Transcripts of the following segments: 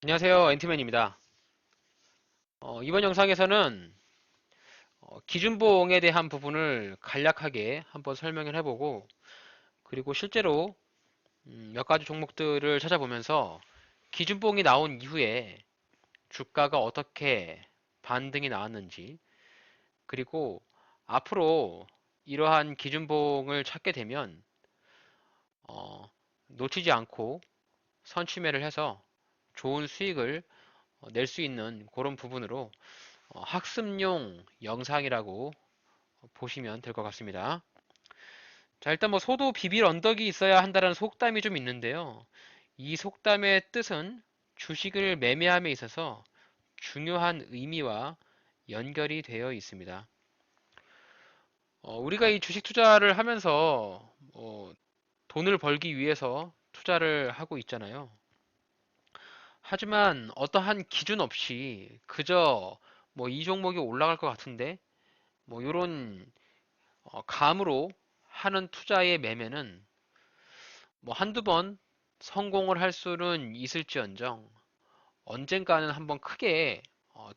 안녕하세요. 엔트맨입니다. 이번 영상에서는 기준봉에 대한 부분을 간략하게 한번 설명을 해보고, 그리고 실제로 몇 가지 종목들을 찾아보면서 기준봉이 나온 이후에 주가가 어떻게 반등이 나왔는지, 그리고 앞으로 이러한 기준봉을 찾게 되면 어, 놓치지 않고 선취매를 해서 좋은 수익을 낼 수 있는 그런 부분으로 학습용 영상이라고 보시면 될 것 같습니다. 자, 일단 뭐 소도 비빌 언덕이 있어야 한다는 속담이 좀 있는데요. 이 속담의 뜻은 주식을 매매함에 있어서 중요한 의미와 연결이 되어 있습니다. 우리가 이 주식 투자를 하면서 돈을 벌기 위해서 투자를 하고 있잖아요. 하지만 어떠한 기준 없이 그저 뭐 이 종목이 올라갈 것 같은데 뭐 이런 감으로 하는 투자의 매매는 뭐 한두 번 성공을 할 수는 있을지언정 언젠가는 한번 크게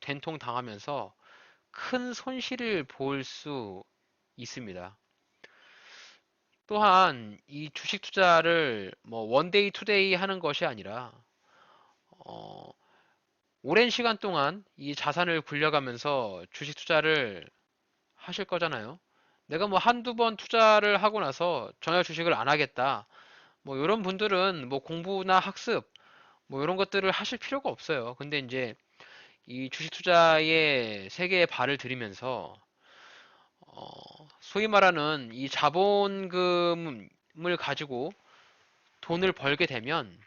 된통 당하면서 큰 손실을 볼 수 있습니다. 또한 이 주식 투자를 뭐 원데이 투데이 하는 것이 아니라 어, 오랜 시간 동안 이 자산을 굴려가면서 주식 투자를 하실 거잖아요. 내가 뭐 한두 번 투자를 하고 나서 전혀 주식을 안 하겠다. 뭐 이런 분들은 뭐 공부나 학습 뭐 이런 것들을 하실 필요가 없어요. 근데 이제 이 주식 투자의 세계에 발을 들이면서 소위 말하는 이 자본금을 가지고 돈을 벌게 되면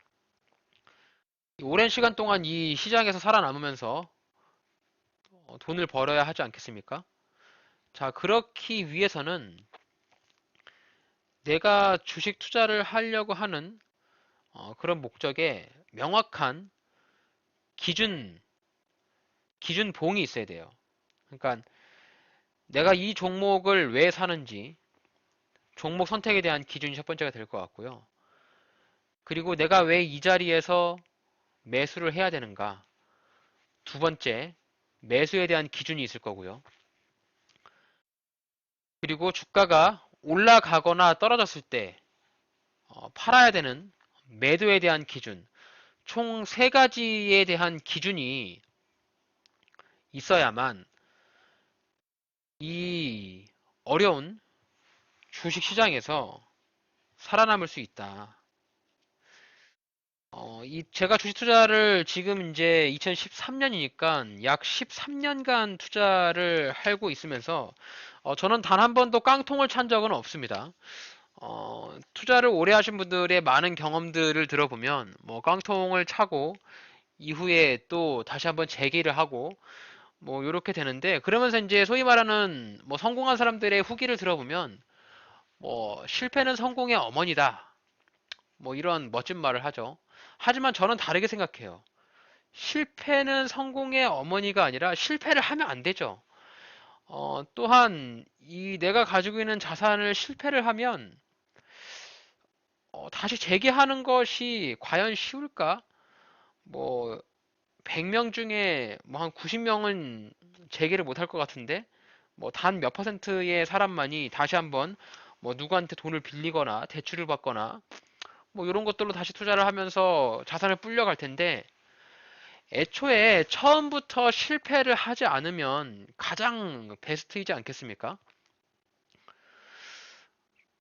오랜 시간 동안 이 시장에서 살아남으면서 돈을 벌어야 하지 않겠습니까? 자, 그렇기 위해서는 내가 주식 투자를 하려고 하는 그런 목적에 명확한 기준, 기준봉이 있어야 돼요. 그러니까 내가 이 종목을 왜 사는지 종목 선택에 대한 기준이 첫 번째가 될 것 같고요. 그리고 내가 왜 이 자리에서 매수를 해야 되는가? 두 번째, 매수에 대한 기준이 있을 거고요. 그리고 주가가 올라가거나 떨어졌을 때 팔아야 되는 매도에 대한 기준, 총 세 가지에 대한 기준이 있어야만 이 어려운 주식 시장에서 살아남을 수 있다. 제가 주식 투자를 지금 이제 2013년이니까 약 13년간 투자를 하고 있으면서 저는 단 한 번도 깡통을 찬 적은 없습니다. 투자를 오래 하신 분들의 많은 경험들을 들어보면 뭐 깡통을 차고 이후에 또 다시 한번 재기를 하고 뭐 이렇게 되는데 그러면서 이제 소위 말하는 뭐 성공한 사람들의 후기를 들어보면 뭐 실패는 성공의 어머니다. 뭐 이런 멋진 말을 하죠. 하지만 저는 다르게 생각해요. 실패는 성공의 어머니가 아니라 실패를 하면 안 되죠. 또한 이 내가 가지고 있는 자산을 실패를 하면 다시 재기하는 것이 과연 쉬울까? 뭐 100명 중에 뭐 한 90명은 재기를 못할 것 같은데 뭐 단 몇 퍼센트의 사람만이 다시 한번 뭐 누구한테 돈을 빌리거나 대출을 받거나 뭐 이런 것들로 다시 투자를 하면서 자산을 불려갈 텐데 애초에 처음부터 실패를 하지 않으면 가장 베스트이지 않겠습니까?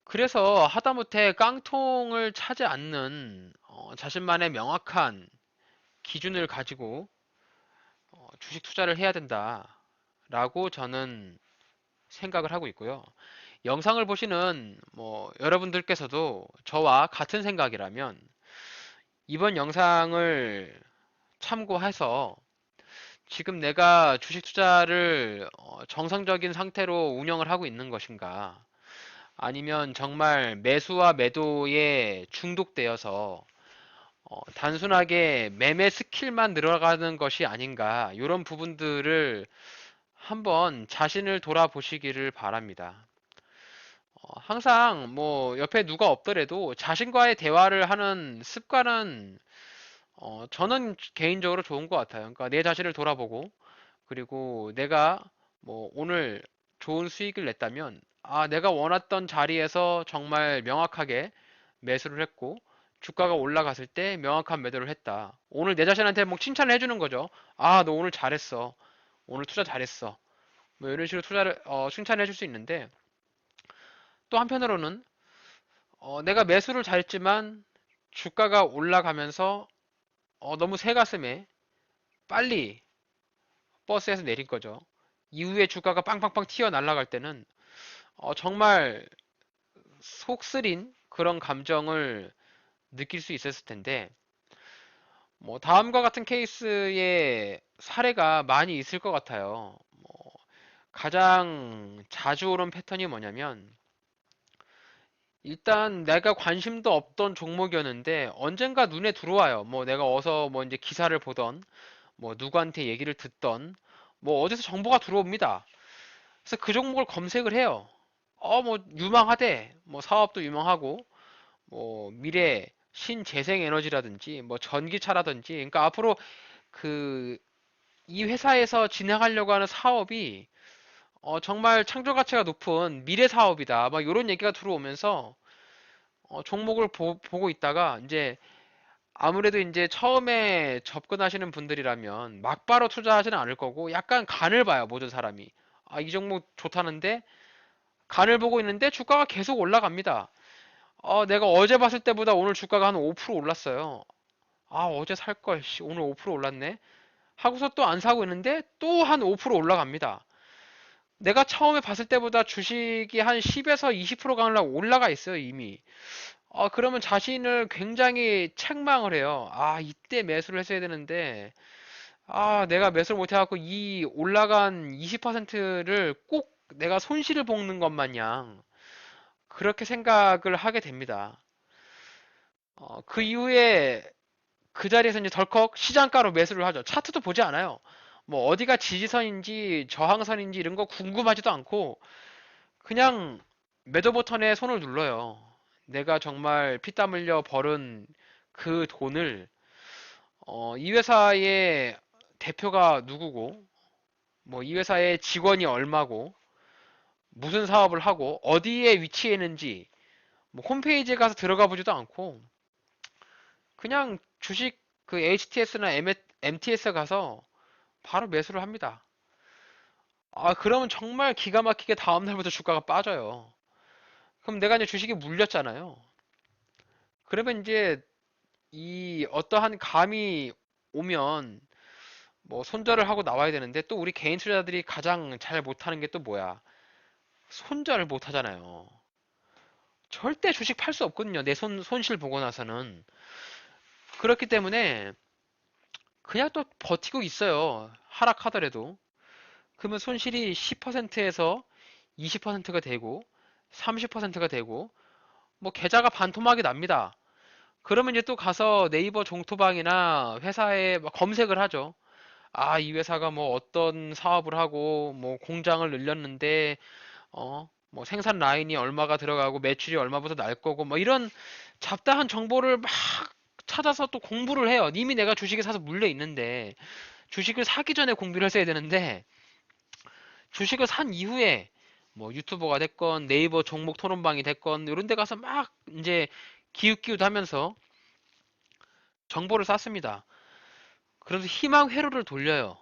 그래서 하다못해 깡통을 차지 않는 자신만의 명확한 기준을 가지고 주식 투자를 해야 된다라고 저는 생각을 하고 있고요. 영상을 보시는 뭐 여러분들께서도 저와 같은 생각이라면 이번 영상을 참고해서 지금 내가 주식 투자를 정상적인 상태로 운영을 하고 있는 것인가? 아니면 정말 매수와 매도에 중독되어서 단순하게 매매 스킬만 늘어가는 것이 아닌가? 이런 부분들을 한번 자신을 돌아보시기를 바랍니다. 항상 뭐 옆에 누가 없더라도 자신과의 대화를 하는 습관은 저는 개인적으로 좋은 것 같아요. 그러니까 내 자신을 돌아보고, 그리고 내가 뭐 오늘 좋은 수익을 냈다면, 아, 내가 원했던 자리에서 정말 명확하게 매수를 했고, 주가가 올라갔을 때 명확한 매도를 했다. 오늘 내 자신한테 뭐 칭찬을 해주는 거죠. 아, 너 오늘 잘했어. 오늘 투자 잘했어. 뭐 이런 식으로 칭찬해 줄 수 있는데, 또 한편으로는 내가 매수를 잘했지만 주가가 올라가면서 너무 새 가슴에 빨리 버스에서 내린 거죠. 이후에 주가가 빵빵빵 튀어 날아갈 때는 정말 속 쓰린 그런 감정을 느낄 수 있었을 텐데, 뭐 다음과 같은 케이스의 사례가 많이 있을 것 같아요. 뭐 가장 자주 오는 패턴이 뭐냐면, 일단 내가 관심도 없던 종목이었는데 언젠가 눈에 들어와요. 뭐 내가 어서 뭐 이제 기사를 보던, 뭐 누구한테 얘기를 듣던, 뭐 어디서 정보가 들어옵니다. 그래서 그 종목을 검색을 해요. 뭐 유망하대. 뭐 사업도 유망하고, 뭐 미래 신재생 에너지라든지, 뭐 전기차라든지. 그러니까 앞으로 그 이 회사에서 진행하려고 하는 사업이 정말 창조 가치가 높은 미래 사업이다. 막 이런 얘기가 들어오면서 종목을 보고 있다가 이제 아무래도 이제 처음에 접근하시는 분들이라면 막바로 투자하지는 않을 거고 약간 간을 봐요, 모든 사람이. 아, 이 종목 좋다는데 간을 보고 있는데 주가가 계속 올라갑니다. 내가 어제 봤을 때보다 오늘 주가가 한 5% 올랐어요. 아, 어제 살 걸, 씨, 오늘 5% 올랐네. 하고서 또 안 사고 있는데 또 한 5% 올라갑니다. 내가 처음에 봤을 때보다 주식이 한 10에서 20% 가량 올라가 있어요, 이미. 그러면 자신을 굉장히 책망을 해요. 아, 이때 매수를 했어야 되는데, 내가 매수를 못해갖고 이 올라간 20%를 꼭 내가 손실을 보는 것 마냥 그렇게 생각을 하게 됩니다. 그 이후에 그 자리에서 이제 덜컥 시장가로 매수를 하죠. 차트도 보지 않아요. 뭐 어디가 지지선인지 저항선인지 이런 거 궁금하지도 않고 그냥 매도 버튼에 손을 눌러요. 내가 정말 피땀 흘려 벌은 그 돈을 이 회사의 대표가 누구고 뭐 이 회사의 직원이 얼마고 무슨 사업을 하고 어디에 위치해 있는지 뭐 홈페이지에 가서 들어가 보지도 않고 그냥 주식 그 HTS나 MTS 가서 바로 매수를 합니다. 그러면 정말 기가 막히게 다음날부터 주가가 빠져요. 그럼 내가 이제 주식이 물렸잖아요. 그러면 이제 이 어떠한 감이 오면 뭐 손절을 하고 나와야 되는데 또 우리 개인 투자자들이 가장 잘 못하는 게 또 뭐야? 손절을 못 하잖아요. 절대 주식 팔 수 없거든요. 내 손실 보고 나서는. 그렇기 때문에 그냥 또 버티고 있어요. 하락하더라도. 그러면 손실이 10%에서 20%가 되고 30%가 되고 뭐 계좌가 반토막이 납니다. 그러면 이제 또 가서 네이버 종토방이나 회사에 막 검색을 하죠. 아, 이 회사가 뭐 어떤 사업을 하고 뭐 공장을 늘렸는데 뭐 생산 라인이 얼마가 들어가고 매출이 얼마부터 날 거고 뭐 이런 잡다한 정보를 막 찾아서 또 공부를 해요. 이미 내가 주식에 사서 물려 있는데 주식을 사기 전에 공부를 했어야 되는데 주식을 산 이후에 뭐 유튜버가 됐건 네이버 종목 토론방이 됐건 이런 데 가서 막 이제 기웃기웃 하면서 정보를 쌓습니다. 그래서 희망 회로를 돌려요.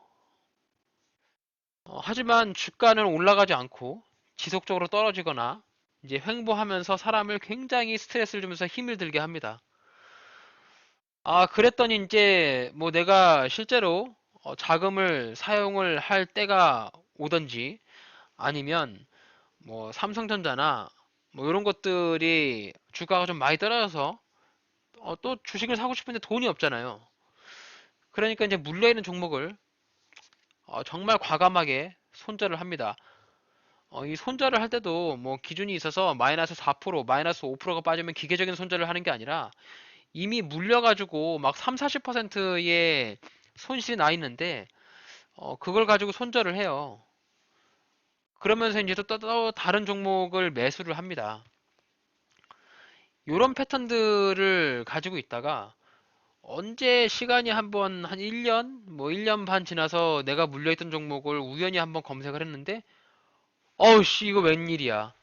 하지만 주가는 올라가지 않고 지속적으로 떨어지거나 이제 횡보하면서 사람을 굉장히 스트레스를 주면서 힘을 들게 합니다. 그랬더니 이제 뭐 내가 실제로 자금을 사용을 할 때가 오던지 아니면 뭐 삼성전자나 뭐 이런 것들이 주가가 좀 많이 떨어져서 또 주식을 사고 싶은데 돈이 없잖아요. 그러니까 이제 물려있는 종목을 정말 과감하게 손절을 합니다. 이 손절을 할 때도 뭐 기준이 있어서 마이너스 4%, 마이너스 5%가 빠지면 기계적인 손절을 하는 게 아니라 이미 물려가지고 막 3, 40%의 손실이 나 있는데 그걸 가지고 손절을 해요. 그러면서 이제 또 다른 종목을 매수를 합니다. 이런 패턴들을 가지고 있다가 언제 시간이 한번 한 1년? 뭐 1년 반 지나서 내가 물려있던 종목을 우연히 한번 검색을 했는데 어우씨 이거 웬일이야.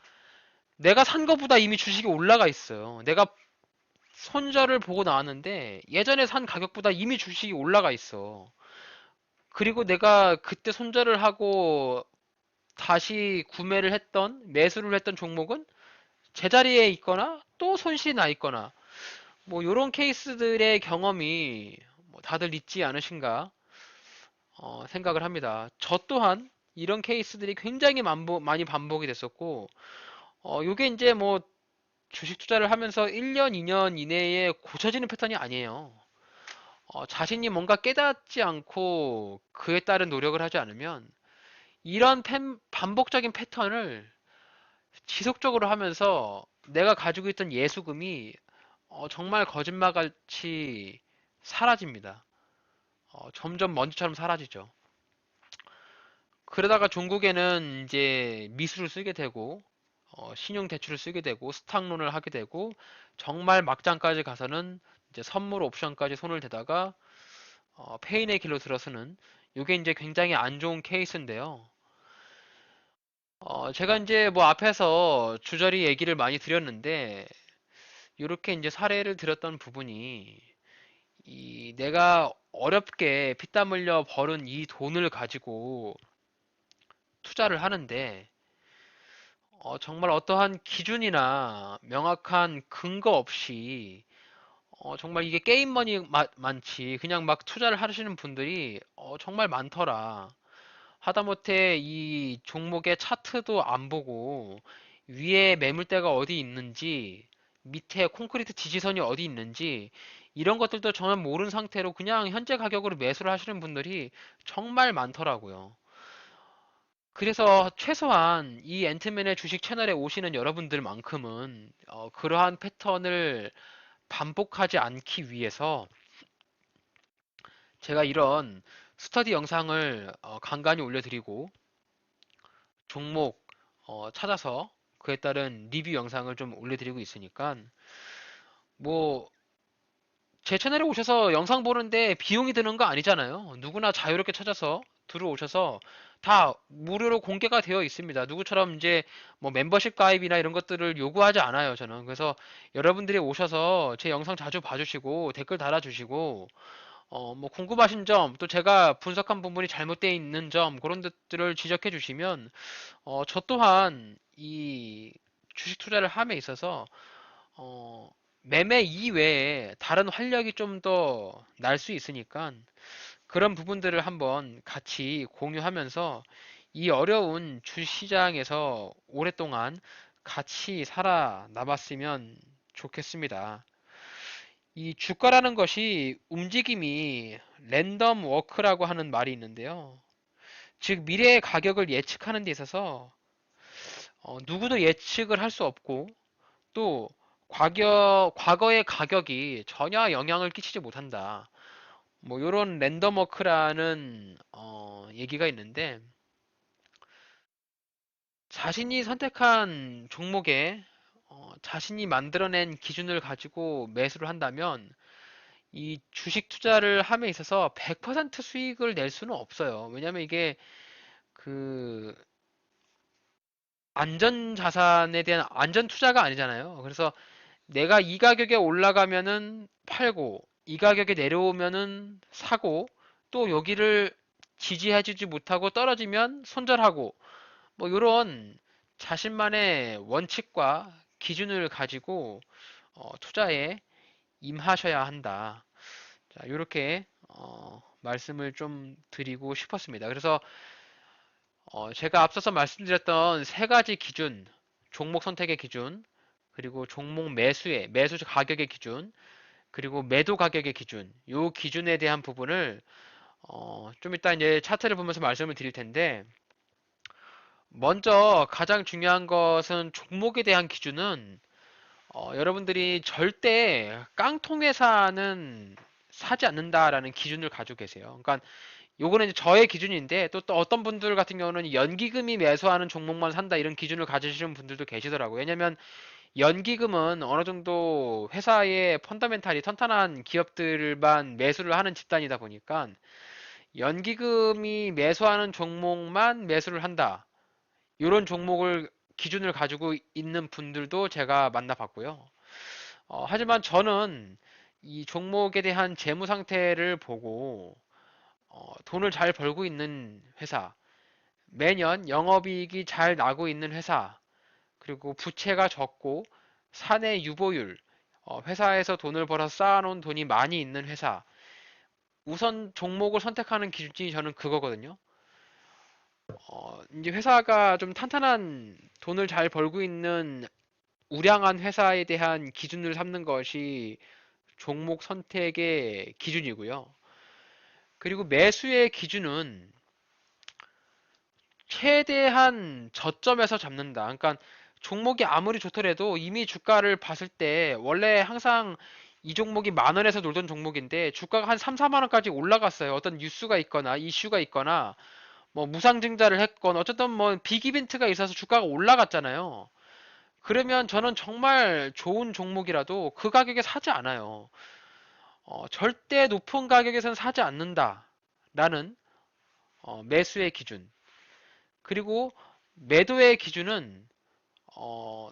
내가 산 거보다 이미 주식이 올라가 있어요. 내가 손절을 보고 나왔는데 예전에 산 가격보다 이미 주식이 올라가 있어. 그리고 내가 그때 손절을 하고 다시 구매를 했던 매수를 했던 종목은 제자리에 있거나 또 손실이 나 있거나 뭐 이런 케이스들의 경험이 뭐 다들 있지 않으신가 생각을 합니다. 저 또한 이런 케이스들이 굉장히 많이 반복이 됐었고 요게 이제 뭐 주식 투자를 하면서 1년, 2년 이내에 고쳐지는 패턴이 아니에요. 자신이 뭔가 깨닫지 않고 그에 따른 노력을 하지 않으면 이런 반복적인 패턴을 지속적으로 하면서 내가 가지고 있던 예수금이 정말 거짓말같이 사라집니다. 점점 먼지처럼 사라지죠. 그러다가 종국에는 이제 미수를 쓰게 되고 신용대출을 쓰게 되고 스탁론을 하게 되고 정말 막장까지 가서는 이제 선물 옵션까지 손을 대다가 페인의 길로 들어서는 이게 이제 굉장히 안 좋은 케이스인데요. 제가 이제 뭐 앞에서 주저리 얘기를 많이 드렸는데 이렇게 이제 사례를 들었던 부분이 이 내가 어렵게 피땀 흘려 벌은 이 돈을 가지고 투자를 하는데 정말 어떠한 기준이나 명확한 근거 없이 정말 이게 게임머니 많지 그냥 막 투자를 하시는 분들이 정말 많더라. 하다못해 이 종목의 차트도 안 보고 위에 매물대가 어디 있는지 밑에 콘크리트 지지선이 어디 있는지 이런 것들도 전혀 모르는 상태로 그냥 현재 가격으로 매수를 하시는 분들이 정말 많더라고요. 그래서 최소한 이 앤트맨의 주식 채널에 오시는 여러분들만큼은 그러한 패턴을 반복하지 않기 위해서 제가 이런 스터디 영상을 간간히 올려드리고 종목 찾아서 그에 따른 리뷰 영상을 좀 올려드리고 있으니까 뭐 제 채널에 오셔서 영상 보는데 비용이 드는 거 아니잖아요. 누구나 자유롭게 찾아서 들어오셔서 다 무료로 공개가 되어 있습니다. 누구처럼 이제 뭐 멤버십 가입이나 이런 것들을 요구하지 않아요, 저는. 그래서 여러분들이 오셔서 제 영상 자주 봐주시고 댓글 달아주시고 뭐 궁금하신 점, 또 제가 분석한 부분이 잘못되어 있는 점 그런 것들을 지적해 주시면 저 또한 이 주식 투자를 함에 있어서 어, 매매 이외에 다른 활력이 좀 더 날 수 있으니까 그런 부분들을 한번 같이 공유하면서 이 어려운 주시장에서 오랫동안 같이 살아남았으면 좋겠습니다. 이 주가라는 것이 움직임이 랜덤 워크라고 하는 말이 있는데요. 즉 미래의 가격을 예측하는 데 있어서 누구도 예측을 할 수 없고 또 과거의 가격이 전혀 영향을 끼치지 못한다. 뭐 이런 랜덤워크라는 얘기가 있는데 자신이 선택한 종목에 자신이 만들어낸 기준을 가지고 매수를 한다면 이 주식 투자를 함에 있어서 100% 수익을 낼 수는 없어요. 왜냐면 이게 그 안전 자산에 대한 안전 투자가 아니잖아요. 그래서 내가 이 가격에 올라가면은 팔고, 이 가격에 내려오면은 사고, 또 여기를 지지해주지 못하고 떨어지면 손절하고, 뭐 이런 자신만의 원칙과 기준을 가지고 투자에 임하셔야 한다. 자, 이렇게 말씀을 좀 드리고 싶었습니다. 그래서 제가 앞서서 말씀드렸던 세 가지 기준, 종목 선택의 기준, 그리고 종목 매수 가격의 기준, 그리고 매도 가격의 기준, 요 기준에 대한 부분을 좀 이따 이제 차트를 보면서 말씀을 드릴 텐데, 먼저 가장 중요한 것은 종목에 대한 기준은 여러분들이 절대 깡통회사는 사지 않는다라는 기준을 가지고 계세요. 그러니까 요거는 이제 저의 기준인데 또 어떤 분들 같은 경우는 연기금이 매수하는 종목만 산다 이런 기준을 가지시는 분들도 계시더라고요. 왜냐면 연기금은 어느 정도 회사의 펀더멘탈이 탄탄한 기업들만 매수를 하는 집단이다 보니까 연기금이 매수하는 종목만 매수를 한다. 이런 종목을 기준을 가지고 있는 분들도 제가 만나봤고요. 하지만 저는 이 종목에 대한 재무 상태를 보고 돈을 잘 벌고 있는 회사, 매년 영업이익이 잘 나고 있는 회사, 그리고 부채가 적고 사내 유보율, 회사에서 돈을 벌어서 쌓아놓은 돈이 많이 있는 회사, 우선 종목을 선택하는 기준이 저는 그거거든요. 이제 회사가 좀 탄탄한 돈을 잘 벌고 있는 우량한 회사에 대한 기준을 삼는 것이 종목 선택의 기준이고요. 그리고 매수의 기준은 최대한 저점에서 잡는다. 그러니까 종목이 아무리 좋더라도 이미 주가를 봤을 때 원래 항상 이 종목이 만 원에서 놀던 종목인데 주가가 한 3, 4만 원까지 올라갔어요. 어떤 뉴스가 있거나 이슈가 있거나 뭐 무상증자를 했건 어쨌든 뭐 빅이벤트가 있어서 주가가 올라갔잖아요. 그러면 저는 정말 좋은 종목이라도 그 가격에 사지 않아요. 절대 높은 가격에선 사지 않는다라는 매수의 기준. 그리고 매도의 기준은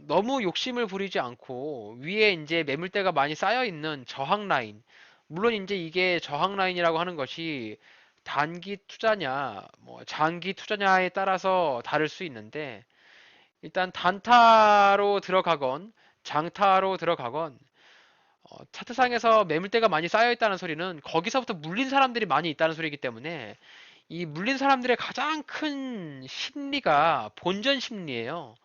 너무 욕심을 부리지 않고 위에 이제 매물대가 많이 쌓여 있는 저항 라인. 물론 이제 이게 저항 라인이라고 하는 것이 단기 투자냐, 뭐 장기 투자냐에 따라서 다를 수 있는데 일단 단타로 들어가건 장타로 들어가건 차트상에서 매물대가 많이 쌓여 있다는 소리는 거기서부터 물린 사람들이 많이 있다는 소리이기 때문에 이 물린 사람들의 가장 큰 심리가 본전 심리예요.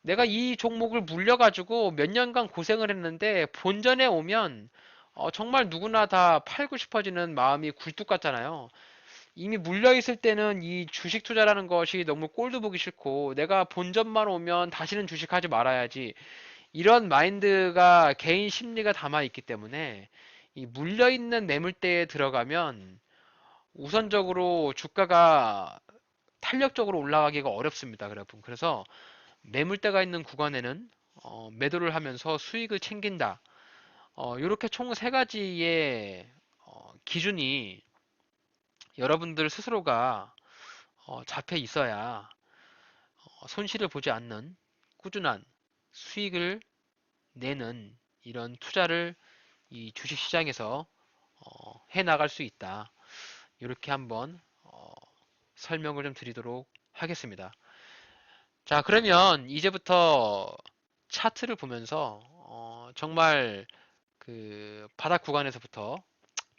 내가 이 종목을 물려가지고 몇 년간 고생을 했는데 본전에 오면 정말 누구나 다 팔고 싶어지는 마음이 굴뚝 같잖아요. 이미 물려있을 때는 이 주식 투자라는 것이 너무 꼴도 보기 싫고 내가 본전만 오면 다시는 주식하지 말아야지. 이런 마인드가 개인 심리가 담아 있기 때문에 이 물려있는 매물대에 들어가면 우선적으로 주가가 탄력적으로 올라가기가 어렵습니다, 여러분. 그래서 매물대가 있는 구간에는 매도를 하면서 수익을 챙긴다. 이렇게 총 세 가지의 기준이 여러분들 스스로가 잡혀 있어야 손실을 보지 않는 꾸준한 수익을 내는 이런 투자를 이 주식시장에서 해 나갈 수 있다. 이렇게 한번 설명을 좀 드리도록 하겠습니다. 자, 그러면 이제부터 차트를 보면서 정말 그 바닥 구간에서부터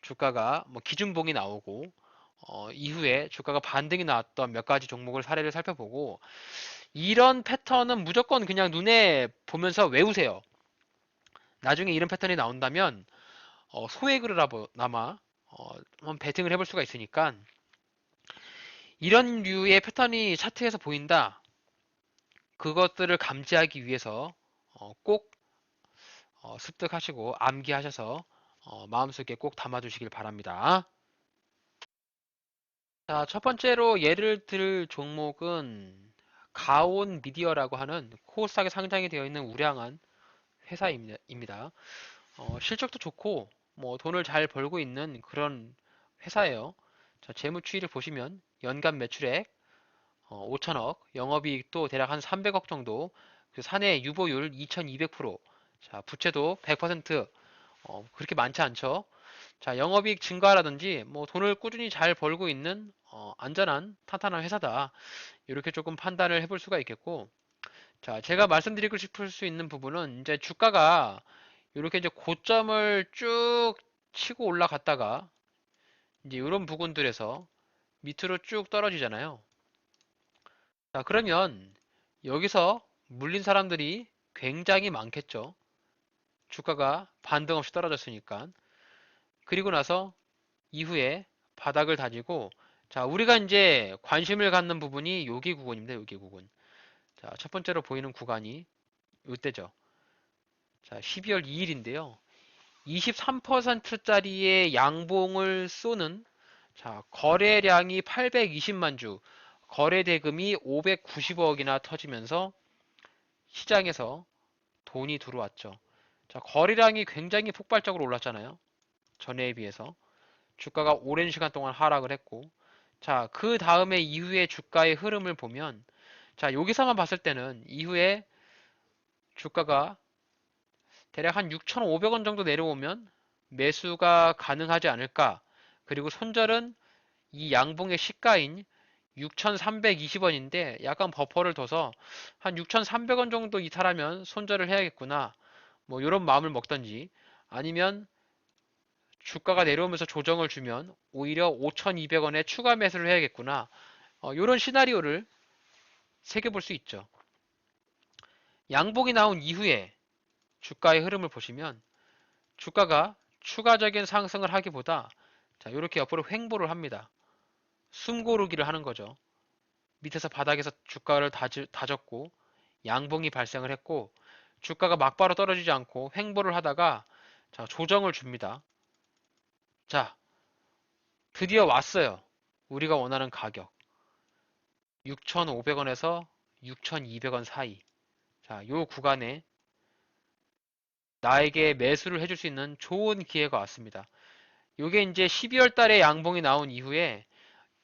주가가 뭐 기준봉이 나오고 이후에 주가가 반등이 나왔던 몇 가지 종목을 사례를 살펴보고 이런 패턴은 무조건 그냥 눈에 보면서 외우세요. 나중에 이런 패턴이 나온다면 소액으로나마 한번 베팅을 해볼 수가 있으니까 이런 류의 패턴이 차트에서 보인다. 그것들을 감지하기 위해서 꼭 습득하시고 암기하셔서 마음속에 꼭 담아두시길 바랍니다. 자, 첫 번째로 예를 들 종목은 가온 미디어라고 하는 코스닥에 상장이 되어 있는 우량한 회사입니다. 실적도 좋고 뭐 돈을 잘 벌고 있는 그런 회사예요. 자, 재무 추이를 보시면 연간 매출액 5천억, 영업이익도 대략 한 300억 정도, 그 사내 유보율 2200%, 자, 부채도 100%, 그렇게 많지 않죠. 자, 영업이익 증가라든지 뭐 돈을 꾸준히 잘 벌고 있는 안전한 탄탄한 회사다. 이렇게 조금 판단을 해볼 수가 있겠고, 자, 제가 말씀드리고 싶을 수 있는 부분은 이제 주가가 이렇게 이제 고점을 쭉 치고 올라갔다가 이제 이런 부분들에서 밑으로 쭉 떨어지잖아요. 자, 그러면 여기서 물린 사람들이 굉장히 많겠죠. 주가가 반등 없이 떨어졌으니까. 그리고 나서 이후에 바닥을 다지고, 자, 우리가 이제 관심을 갖는 부분이 여기 구간입니다. 여기 구간. 자, 첫 번째로 보이는 구간이 이때죠. 자, 12월 2일인데요. 23%짜리의 양봉을 쏘는, 자, 거래량이 820만 주, 거래 대금이 590억이나 터지면서 시장에서 돈이 들어왔죠. 자, 거래량이 굉장히 폭발적으로 올랐잖아요. 전해에 비해서. 주가가 오랜 시간 동안 하락을 했고, 자, 그 다음에 이후에 주가의 흐름을 보면, 자, 여기서만 봤을 때는 이후에 주가가 대략 한 6,500원 정도 내려오면 매수가 가능하지 않을까. 그리고 손절은 이 양봉의 시가인 6,320원인데 약간 버퍼를 둬서 한 6,300원 정도 이탈하면 손절을 해야겠구나. 뭐 이런 마음을 먹던지 아니면 주가가 내려오면서 조정을 주면 오히려 5,200원에 추가 매수를 해야겠구나. 이런 시나리오를 새겨볼 수 있죠. 양봉이 나온 이후에 주가의 흐름을 보시면 주가가 추가적인 상승을 하기보다 자, 이렇게 옆으로 횡보를 합니다. 숨고르기를 하는 거죠. 밑에서 바닥에서 주가를 다졌고 양봉이 발생을 했고 주가가 막바로 떨어지지 않고 횡보를 하다가 자, 조정을 줍니다. 자, 드디어 왔어요. 우리가 원하는 가격. 6,500원에서 6,200원 사이. 자, 요 구간에 나에게 매수를 해줄 수 있는 좋은 기회가 왔습니다. 요게 이제 12월 달에 양봉이 나온 이후에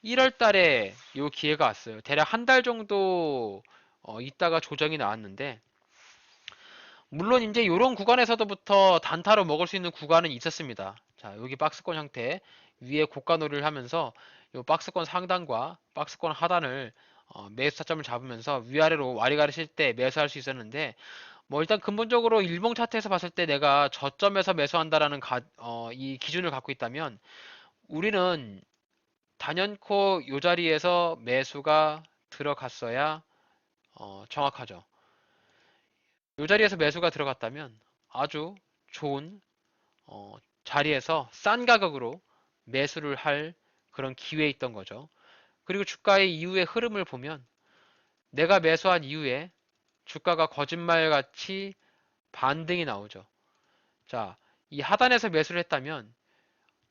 1월 달에 요 기회가 왔어요. 대략 한 달 정도 있다가 조정이 나왔는데 물론 이제 이런 구간에서도부터 단타로 먹을 수 있는 구간은 있었습니다. 자, 여기 박스권 형태 위에 고가놀이를 하면서 이 박스권 상단과 박스권 하단을 매수 타점을 잡으면서 위아래로 와리가리 칠 때 매수할 수 있었는데 뭐 일단 근본적으로 일봉 차트에서 봤을 때 내가 저점에서 매수한다라는 이 기준을 갖고 있다면 우리는 단연코 이 자리에서 매수가 들어갔어야 정확하죠. 이 자리에서 매수가 들어갔다면 아주 좋은 자리에서 싼 가격으로 매수를 할 그런 기회에 있던 거죠. 그리고 주가의 이후의 흐름을 보면 내가 매수한 이후에 주가가 거짓말같이 반등이 나오죠. 자, 이 하단에서 매수를 했다면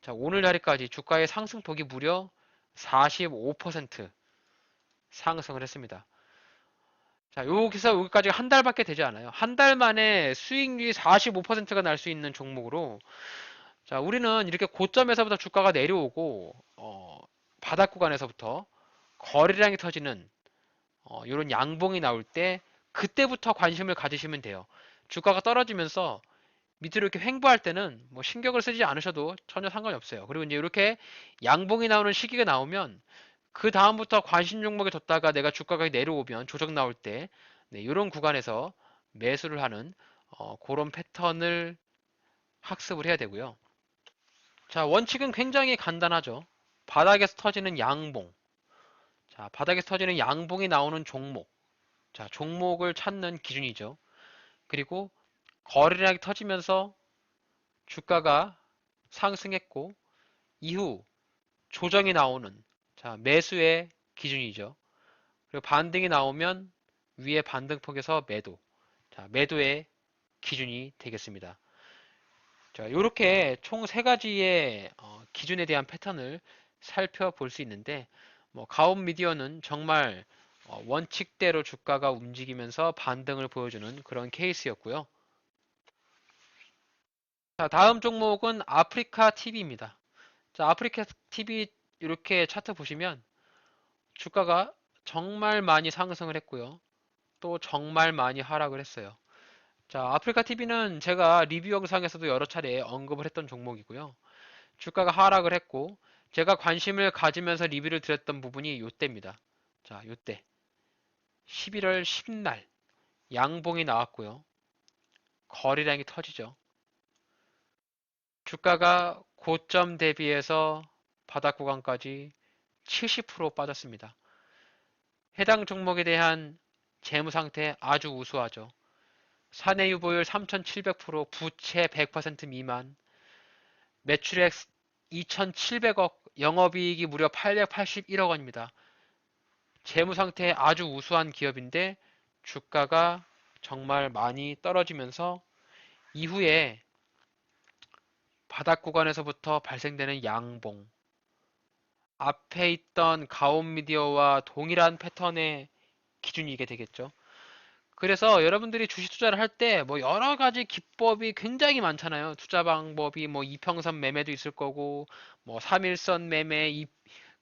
자, 오늘 자리까지 주가의 상승폭이 무려 45% 상승을 했습니다. 자, 여기서 여기까지 한 달밖에 되지 않아요. 한 달 만에 수익률이 45%가 날 수 있는 종목으로 자, 우리는 이렇게 고점에서부터 주가가 내려오고 바닥 구간에서부터 거래량이 터지는 이런 양봉이 나올 때 그때부터 관심을 가지시면 돼요. 주가가 떨어지면서 밑으로 이렇게 횡보할 때는 뭐 신경을 쓰지 않으셔도 전혀 상관이 없어요. 그리고 이제 이렇게 양봉이 나오는 시기가 나오면 그 다음부터 관심 종목에 뒀다가 내가 주가가 내려오면 조정 나올 때 네, 이런 구간에서 매수를 하는 그런 패턴을 학습을 해야 되고요. 자, 원칙은 굉장히 간단하죠. 바닥에서 터지는 양봉. 자, 바닥에서 터지는 양봉이 나오는 종목. 자, 종목을 찾는 기준이죠. 그리고 거래량이 터지면서 주가가 상승했고 이후 조정이 나오는 자, 매수의 기준이죠. 그리고 반등이 나오면 위에 반등폭에서 매도. 자, 매도의 기준이 되겠습니다. 자, 이렇게 총 세 가지의 기준에 대한 패턴을 살펴볼 수 있는데 뭐 가온 미디어는 정말 원칙대로 주가가 움직이면서 반등을 보여주는 그런 케이스였고요. 자, 다음 종목은 아프리카 TV입니다. 자, 아프리카 TV 이렇게 차트 보시면 주가가 정말 많이 상승을 했고요. 또 정말 많이 하락을 했어요. 자, 아프리카 TV는 제가 리뷰 영상에서도 여러 차례 언급을 했던 종목이고요. 주가가 하락을 했고 제가 관심을 가지면서 리뷰를 드렸던 부분이 요때입니다. 자, 요때 11월 10날 양봉이 나왔고요. 거래량이 터지죠. 주가가 고점 대비해서 바닥 구간까지 70% 빠졌습니다. 해당 종목에 대한 재무 상태 아주 우수하죠. 사내 유보율 3,700%, 부채 100% 미만, 매출액 2,700억, 영업이익이 무려 881억 원입니다. 재무 상태 아주 우수한 기업인데 주가가 정말 많이 떨어지면서 이후에 바닥 구간에서부터 발생되는 양봉, 앞에 있던 가온 미디어와 동일한 패턴의 기준이 이게 되겠죠. 그래서 여러분들이 주식 투자를 할 때 뭐 여러 가지 기법이 굉장히 많잖아요. 투자 방법이 뭐 이평선 매매도 있을 거고, 뭐 3일선 매매,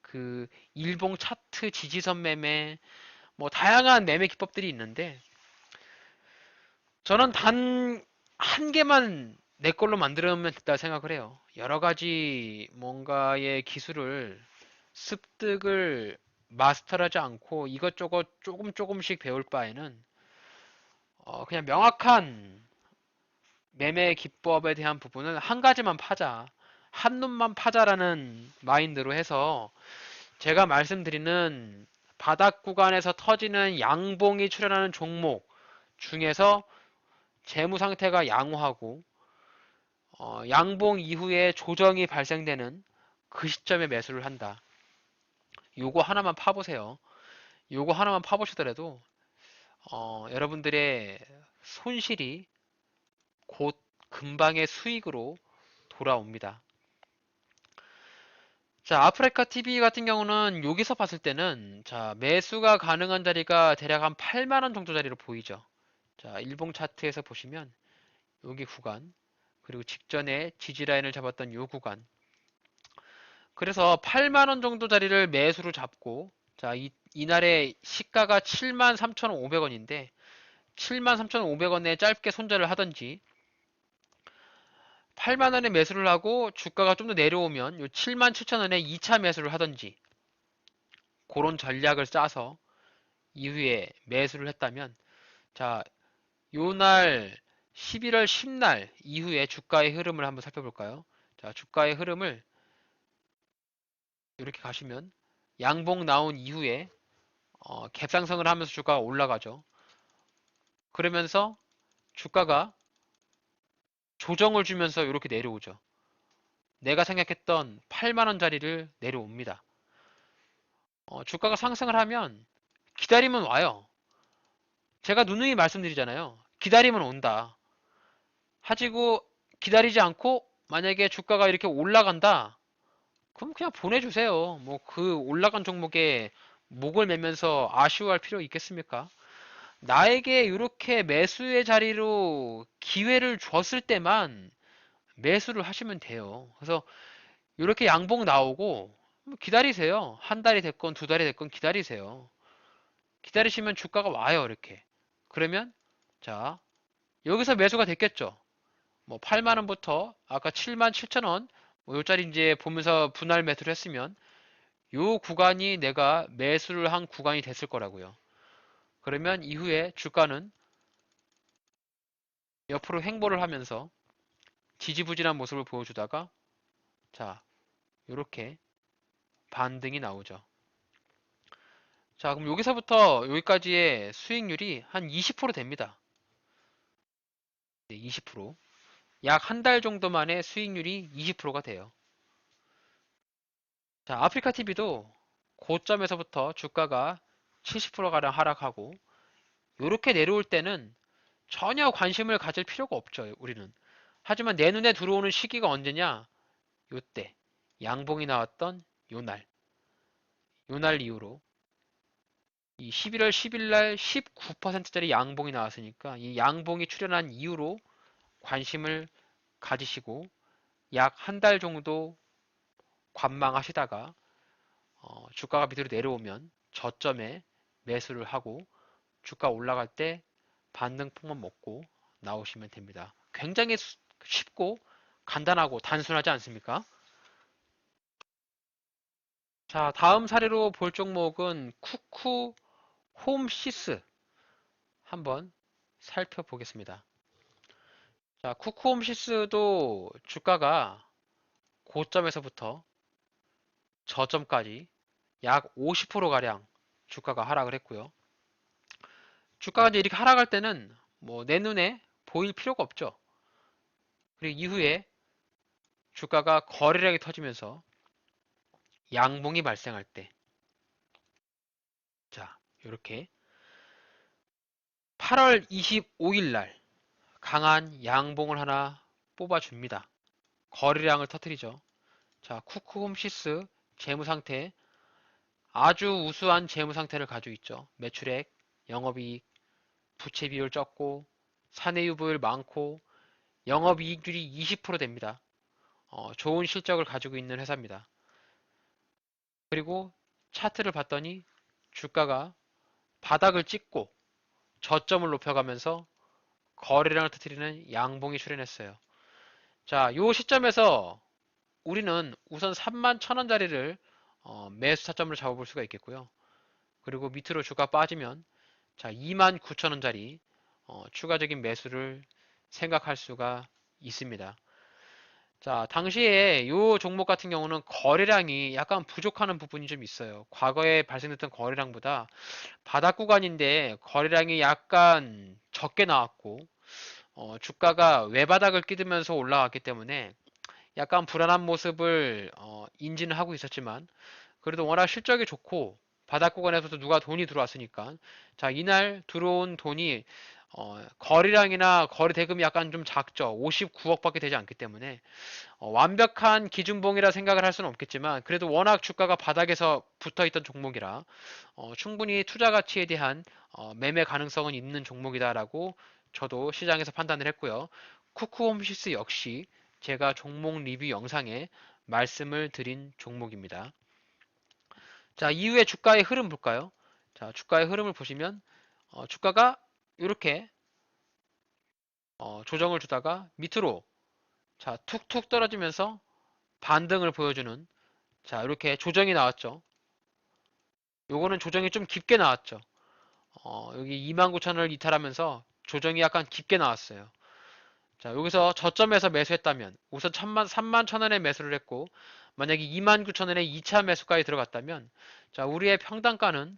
그 일봉 차트 지지선 매매, 뭐 다양한 매매 기법들이 있는데 저는 단 한 개만 내 걸로 만들면 됐다 생각을 해요. 여러 가지 뭔가의 기술을 습득을 마스터하지 않고 이것저것 조금 조금씩 배울 바에는 그냥 명확한 매매 기법에 대한 부분을 한 가지만 파자. 한 놈만 파자라는 마인드로 해서 제가 말씀드리는 바닥 구간에서 터지는 양봉이 출현하는 종목 중에서 재무 상태가 양호하고 양봉 이후에 조정이 발생되는 그 시점에 매수를 한다. 요거 하나만 파보세요. 요거 하나만 파보시더라도 여러분들의 손실이 곧 금방의 수익으로 돌아옵니다. 자, 아프리카 TV 같은 경우는 여기서 봤을 때는 자, 매수가 가능한 자리가 대략 한 8만 원 정도 자리로 보이죠. 자, 일봉 차트에서 보시면 여기 구간 그리고 직전에 지지라인을 잡았던 요 구간. 그래서 8만 원 정도 자리를 매수로 잡고 자, 이날의 시가가 73,500원인데 73,500원에 짧게 손절을 하든지 8만 원에 매수를 하고 주가가 좀 더 내려오면 요 77,000원에 2차 매수를 하든지 그런 전략을 짜서 이후에 매수를 했다면 자, 요날 11월 10날 이후에 주가의 흐름을 한번 살펴볼까요? 자, 주가의 흐름을 이렇게 가시면 양봉 나온 이후에 갭상승을 하면서 주가가 올라가죠. 그러면서 주가가 조정을 주면서 이렇게 내려오죠. 내가 생각했던 8만원짜리를 내려옵니다. 주가가 상승을 하면 기다리면 와요. 제가 누누이 말씀드리잖아요. 기다리면 온다. 하지고 기다리지 않고 만약에 주가가 이렇게 올라간다. 그럼 그냥 보내주세요. 뭐 그 올라간 종목에 목을 매면서 아쉬워할 필요 있겠습니까? 나에게 이렇게 매수의 자리로 기회를 줬을 때만 매수를 하시면 돼요. 그래서 이렇게 양봉 나오고 기다리세요. 한 달이 됐건 두 달이 됐건 기다리세요. 기다리시면 주가가 와요, 이렇게. 그러면 자, 여기서 매수가 됐겠죠. 뭐 8만 원부터 아까 7만 7천 원, 뭐 요짜리 이제 보면서 분할 매수를 했으면 요 구간이 내가 매수를 한 구간이 됐을 거라고요. 그러면 이후에 주가는 옆으로 횡보를 하면서 지지부진한 모습을 보여주다가 자, 요렇게 반등이 나오죠. 자, 그럼 여기서부터 여기까지의 수익률이 한 20% 됩니다. 네, 20%. 약 한 달 정도 만에 수익률이 20%가 돼요. 자, 아프리카 TV도 고점에서부터 주가가 70%가량 하락하고 이렇게 내려올 때는 전혀 관심을 가질 필요가 없죠, 우리는. 하지만 내 눈에 들어오는 시기가 언제냐? 요때. 양봉이 나왔던 요날. 요날 이후로 이 11월 10일 날 19%짜리 양봉이 나왔으니까 이 양봉이 출현한 이후로 관심을 가지시고 약 한 달 정도 관망하시다가 주가가 밑으로 내려오면 저점에 매수를 하고 주가 올라갈 때 반등폭만 먹고 나오시면 됩니다. 굉장히 쉽고 간단하고 단순하지 않습니까? 자, 다음 사례로 볼 종목은 쿠쿠 홈시스 한번 살펴보겠습니다. 자, 쿠쿠 홈시스도 주가가 고점에서부터 저점까지 약 50%가량 주가가 하락을 했고요. 주가가 이제 이렇게 하락할 때는 뭐 내 눈에 보일 필요가 없죠. 그리고 이후에 주가가 거래량이 터지면서 양봉이 발생할 때, 자, 이렇게 8월 25일 날 강한 양봉을 하나 뽑아줍니다. 거래량을 터뜨리죠. 자, 쿠쿠홈시스 재무 상태 아주 우수한 재무 상태를 가지고 있죠. 매출액, 영업이익, 부채 비율 적고 사내유보율 많고 영업이익률이 20% 됩니다. 좋은 실적을 가지고 있는 회사입니다. 그리고 차트를 봤더니 주가가 바닥을 찍고 저점을 높여가면서 거래량을 터뜨리는 양봉이 출현했어요. 자, 이 시점에서 우리는 우선 3만 1,000원짜리를 매수 타점으로 잡아볼 수가 있겠고요. 그리고 밑으로 주가 빠지면 자, 29,000원짜리 추가적인 매수를 생각할 수가 있습니다. 자, 당시에 이 종목 같은 경우는 거래량이 약간 부족하는 부분이 좀 있어요. 과거에 발생했던 거래량보다 바닥 구간인데 거래량이 약간 적게 나왔고 주가가 외바닥을 끼두면서 올라왔기 때문에 약간 불안한 모습을 인지는 하고 있었지만 그래도 워낙 실적이 좋고 바닥 구간에서도 누가 돈이 들어왔으니까 자 이날 들어온 돈이 거래량이나 거래 대금이 약간 좀 작죠. 59억밖에 되지 않기 때문에 완벽한 기준봉이라 생각을 할 수는 없겠지만 그래도 워낙 주가가 바닥에서 붙어있던 종목이라 충분히 투자 가치에 대한 매매 가능성은 있는 종목이다라고 저도 시장에서 판단을 했고요. 쿠쿠홈시스 역시 제가 종목 리뷰 영상에 말씀을 드린 종목입니다. 자, 이후에 주가의 흐름 볼까요? 자, 주가의 흐름을 보시면 주가가 이렇게 조정을 주다가 밑으로 자, 툭툭 떨어지면서 반등을 보여주는 자, 이렇게 조정이 나왔죠. 요거는 조정이 좀 깊게 나왔죠. 여기 29,000원을 이탈하면서 조정이 약간 깊게 나왔어요. 자, 여기서 저점에서 매수했다면 우선 31,000원에 매수를 했고 만약에 29,000원에 2차 매수까지 들어갔다면 자, 우리의 평단가는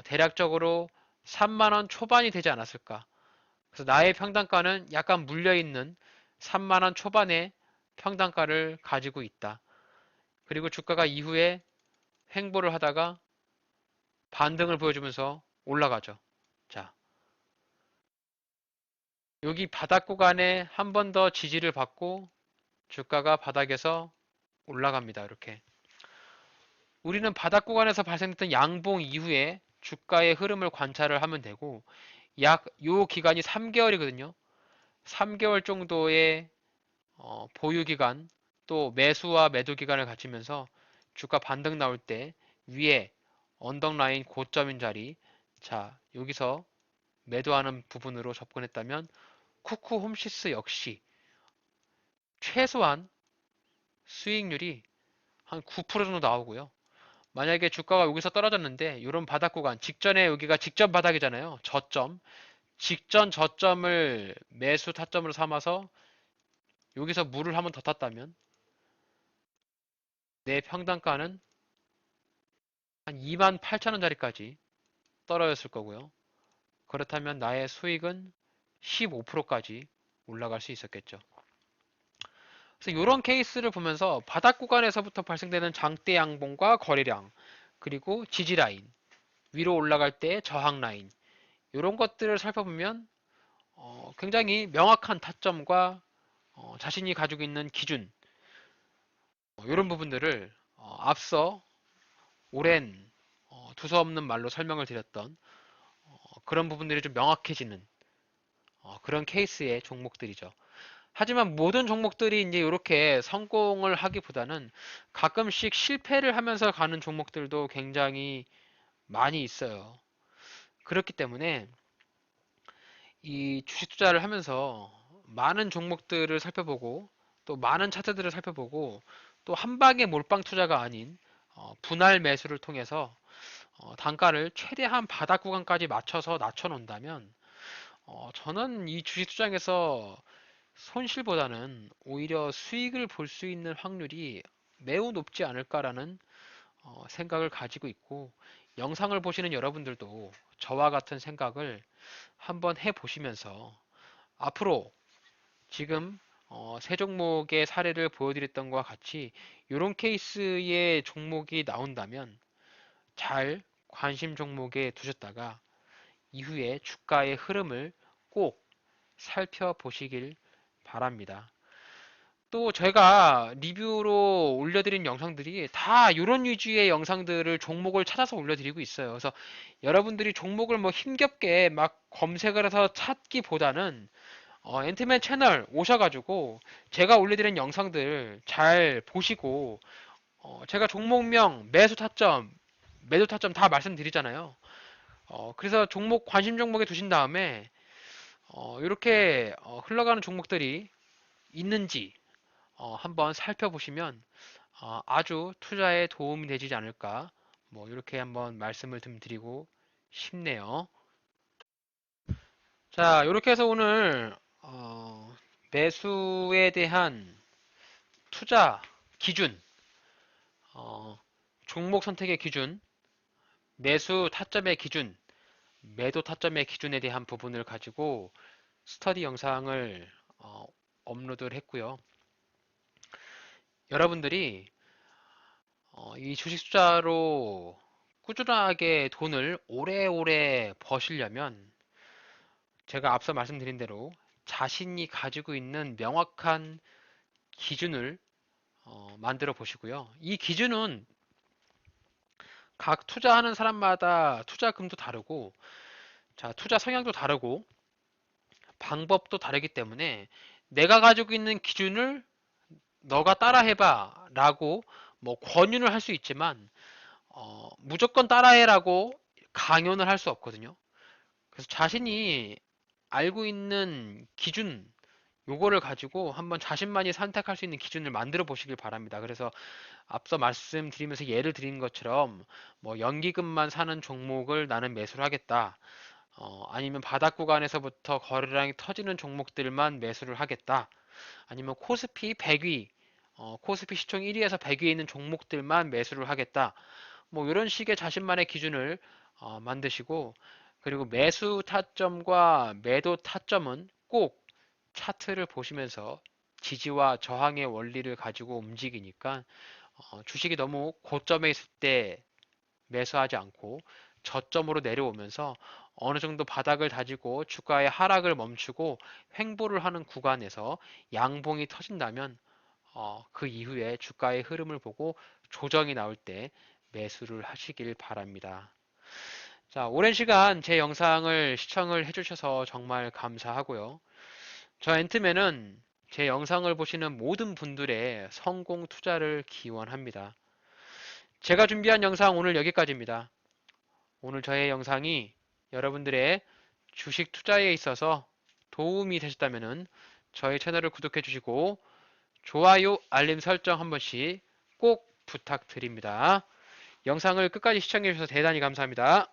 대략적으로 3만원 초반이 되지 않았을까. 그래서 나의 평단가는 약간 물려있는 3만원 초반의 평단가를 가지고 있다. 그리고 주가가 이후에 횡보를 하다가 반등을 보여주면서 올라가죠. 자, 여기 바닥 구간에 한 번 더 지지를 받고 주가가 바닥에서 올라갑니다. 이렇게. 우리는 바닥 구간에서 발생했던 양봉 이후에 주가의 흐름을 관찰을 하면 되고 약 요 기간이 3개월이거든요. 3개월 정도의 보유 기간 또 매수와 매도 기간을 갖추면서 주가 반등 나올 때 위에 언덕라인 고점인 자리 자 여기서 매도하는 부분으로 접근했다면 쿠쿠 홈시스 역시 최소한 수익률이 한 9% 정도 나오고요. 만약에 주가가 여기서 떨어졌는데 이런 바닥 구간 직전에 여기가 직전 바닥이잖아요. 저점 직전 저점을 매수 타점으로 삼아서 여기서 물을 한번 더 탔다면 내 평단가는 한 28,000원짜리까지 떨어졌을 거고요. 그렇다면 나의 수익은 15%까지 올라갈 수 있었겠죠. 그래서 이런 케이스를 보면서 바닥 구간에서부터 발생되는 장대 양봉과 거래량 그리고 지지 라인 위로 올라갈 때 저항 라인 이런 것들을 살펴보면 굉장히 명확한 타점과 자신이 가지고 있는 기준 이런 부분들을 앞서 오랜 두서없는 말로 설명을 드렸던 그런 부분들이 좀 명확해지는 그런 케이스의 종목들이죠. 하지만 모든 종목들이 이제 이렇게 성공을 하기보다는 가끔씩 실패를 하면서 가는 종목들도 굉장히 많이 있어요. 그렇기 때문에 이 주식 투자를 하면서 많은 종목들을 살펴보고 또 많은 차트들을 살펴보고 또 한 방에 몰빵 투자가 아닌 분할 매수를 통해서 단가를 최대한 바닥 구간까지 맞춰서 낮춰 놓는다면 저는 이 주식 투자에서 손실보다는 오히려 수익을 볼 수 있는 확률이 매우 높지 않을까라는 생각을 가지고 있고 영상을 보시는 여러분들도 저와 같은 생각을 한번 해보시면서 앞으로 지금 세 종목의 사례를 보여드렸던 것과 같이 이런 케이스의 종목이 나온다면 잘 관심 종목에 두셨다가 이후에 주가의 흐름을 꼭 살펴보시길 바랍니다. 또 제가 리뷰로 올려드린 영상들이 다 이런 위주의 영상들을 종목을 찾아서 올려드리고 있어요. 그래서 여러분들이 종목을 뭐 힘겹게 막 검색을 해서 찾기보다는 앤트맨 채널 오셔가지고 제가 올려드린 영상들 잘 보시고 제가 종목명, 매수 타점, 매도 타점 다 말씀드리잖아요. 그래서 종목 관심 종목에 두신 다음에 이렇게 흘러가는 종목들이 있는지 한번 살펴보시면 아주 투자에 도움이 되지 않을까 뭐 이렇게 한번 말씀을 좀 드리고 싶네요. 자, 이렇게 해서 오늘 매수에 대한 투자 기준, 어, 종목 선택의 기준, 매수 타점의 기준, 매도 타점의 기준에 대한 부분을 가지고 스터디 영상을 업로드를 했고요. 여러분들이 이 주식 투자로 꾸준하게 돈을 오래오래 버시려면 제가 앞서 말씀드린 대로 자신이 가지고 있는 명확한 기준을 만들어 보시고요. 이 기준은 각 투자하는 사람마다 투자금도 다르고, 자, 투자 성향도 다르고, 방법도 다르기 때문에 내가 가지고 있는 기준을 너가 따라해봐 라고 뭐 권유를 할 수 있지만, 무조건 따라해라고 강요를 할 수 없거든요. 그래서 자신이 알고 있는 기준, 요거를 가지고 한번 자신만이 선택할 수 있는 기준을 만들어 보시길 바랍니다. 그래서 앞서 말씀드리면서 예를 드린 것처럼 뭐 연기금만 사는 종목을 나는 매수를 하겠다. 아니면 바닥 구간에서부터 거래량이 터지는 종목들만 매수를 하겠다. 아니면 코스피 100위, 코스피 시총 1위에서 100위에 있는 종목들만 매수를 하겠다. 뭐 이런 식의 자신만의 기준을 만드시고 그리고 매수 타점과 매도 타점은 꼭 차트를 보시면서 지지와 저항의 원리를 가지고 움직이니까 주식이 너무 고점에 있을 때 매수하지 않고 저점으로 내려오면서 어느 정도 바닥을 다지고 주가의 하락을 멈추고 횡보를 하는 구간에서 양봉이 터진다면 그 이후에 주가의 흐름을 보고 조정이 나올 때 매수를 하시길 바랍니다. 자, 오랜 시간 제 영상을 시청을 해주셔서 정말 감사하고요. 저 앤트맨은 제 영상을 보시는 모든 분들의 성공 투자를 기원합니다. 제가 준비한 영상 오늘 여기까지입니다. 오늘 저의 영상이 여러분들의 주식 투자에 있어서 도움이 되셨다면 저희 채널을 구독해 주시고 좋아요, 알림 설정 한 번씩 꼭 부탁드립니다. 영상을 끝까지 시청해 주셔서 대단히 감사합니다.